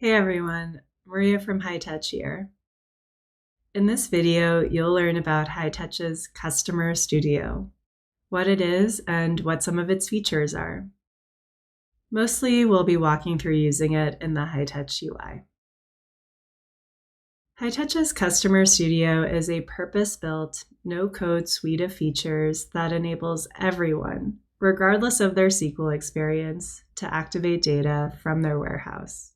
Hey everyone, Maria from Hightouch here. In this video, you'll learn about Hightouch's Customer Studio, what it is and what some of its features are. Mostly, we'll be walking through using it in the Hightouch UI. Hightouch's Customer Studio is a purpose-built, no-code suite of features that enables everyone, regardless of their SQL experience, to activate data from their warehouse.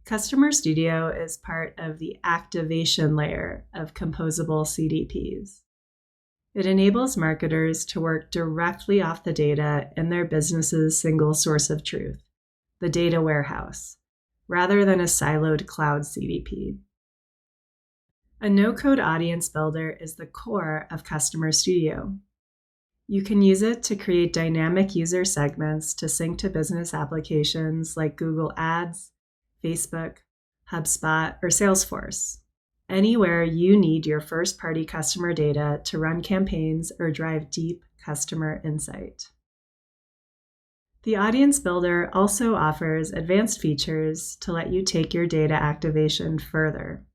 Customer Studio is part of the activation layer of composable CDPs. It enables marketers to work directly off the data in their business's single source of truth, the data warehouse, rather than a siloed cloud CDP. A no-code audience builder is the core of Customer Studio. You can use it to create dynamic user segments to sync to business applications like Google Ads, Facebook, HubSpot, or Salesforce, anywhere you need your first-party customer data to run campaigns or drive deep customer insight. The Audience Builder also offers advanced features to let you take your data activation further.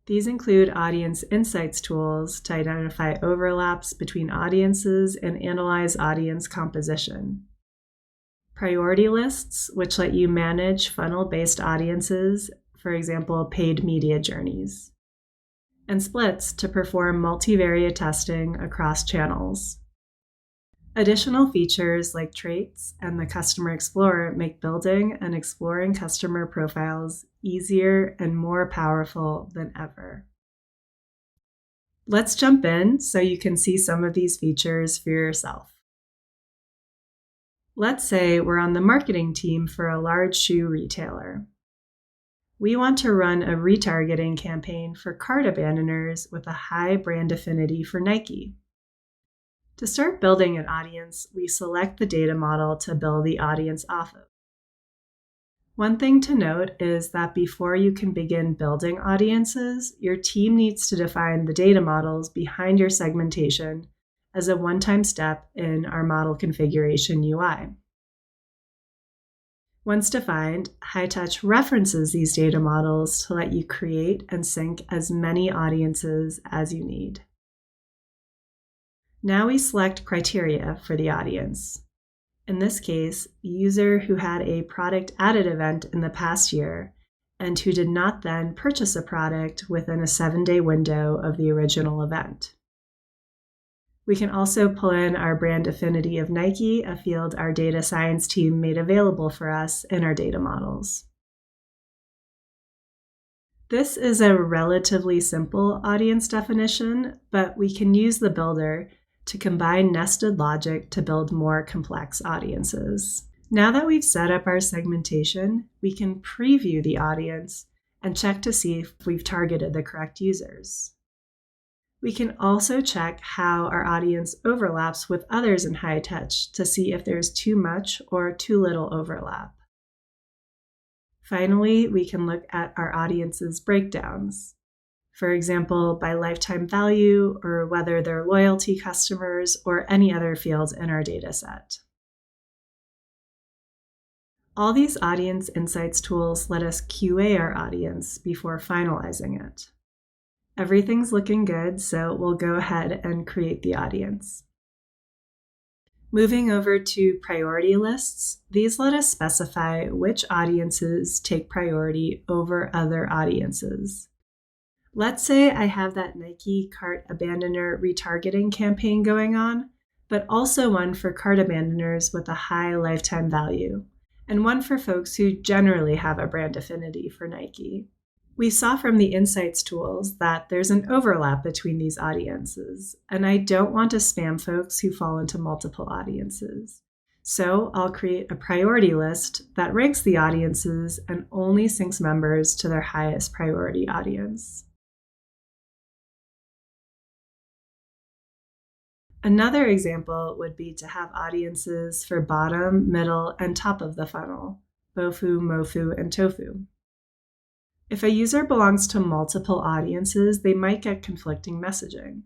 These include audience insights tools to identify overlaps between audiences and analyze audience composition. Priority lists, which let you manage funnel-based audiences, for example, paid media journeys. And splits to perform multivariate testing across channels. Additional features like traits and the Customer Explorer make building and exploring customer profiles easier and more powerful than ever. Let's jump in so you can see some of these features for yourself. Let's say we're on the marketing team for a large shoe retailer. We want to run a retargeting campaign for cart abandoners with a high brand affinity for Nike. To start building an audience, we select the data model to build the audience off of. One thing to note is that before you can begin building audiences, your team needs to define the data models behind your segmentation as a one-time step in our model configuration UI. Once defined, Hightouch references these data models to let you create and sync as many audiences as you need. Now we select criteria for the audience. In this case, a user who had a product added event in the past year and who did not then purchase a product within a 7-day window of the original event. We can also pull in our brand affinity of Nike, a field our data science team made available for us in our data models. This is a relatively simple audience definition, but we can use the builder to combine nested logic to build more complex audiences. Now that we've set up our segmentation, we can preview the audience and check to see if we've targeted the correct users. We can also check how our audience overlaps with others in Hightouch to see if there's too much or too little overlap. Finally, we can look at our audience's breakdowns. For example, by lifetime value or whether they're loyalty customers or any other fields in our dataset. All these audience insights tools let us QA our audience before finalizing it. Everything's looking good, so we'll go ahead and create the audience. Moving over to priority lists, these let us specify which audiences take priority over other audiences. Let's say I have that Nike cart abandoner retargeting campaign going on, but also one for cart abandoners with a high lifetime value, and one for folks who generally have a brand affinity for Nike. We saw from the insights tools that there's an overlap between these audiences, and I don't want to spam folks who fall into multiple audiences. So I'll create a priority list that ranks the audiences and only syncs members to their highest priority audience. Another example would be to have audiences for bottom, middle, and top of the funnel, bofu, mofu, and tofu. If a user belongs to multiple audiences, they might get conflicting messaging.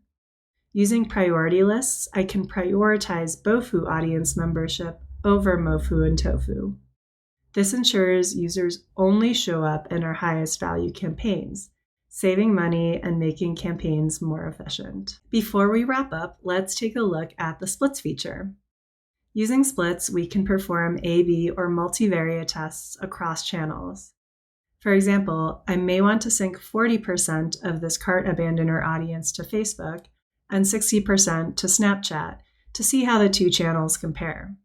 Using priority lists, I can prioritize bofu audience membership over mofu and tofu. This ensures users only show up in our highest value campaigns, saving money and making campaigns more efficient. Before we wrap up, let's take a look at the splits feature. Using splits, we can perform A/B or multivariate tests across channels. For example, I may want to sync 40% of this cart abandoner audience to Facebook and 60% to Snapchat to see how the two channels compare.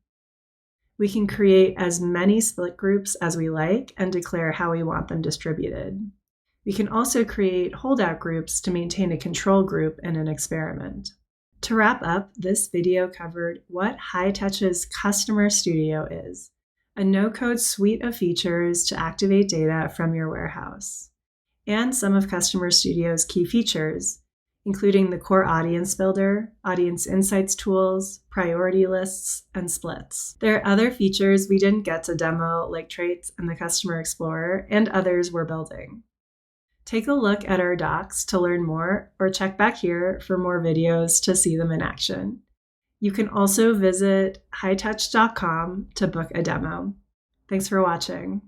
We can create as many split groups as we like and declare how we want them distributed. We can also create holdout groups to maintain a control group in an experiment. To wrap up, this video covered what Hightouch's Customer Studio is, a no-code suite of features to activate data from your warehouse, and some of Customer Studio's key features, including the core audience builder, audience insights tools, priority lists, and splits. There are other features we didn't get to demo, like traits in the Customer Explorer, and others we're building. Take a look at our docs to learn more, or check back here for more videos to see them in action. You can also visit hightouch.com to book a demo. Thanks for watching.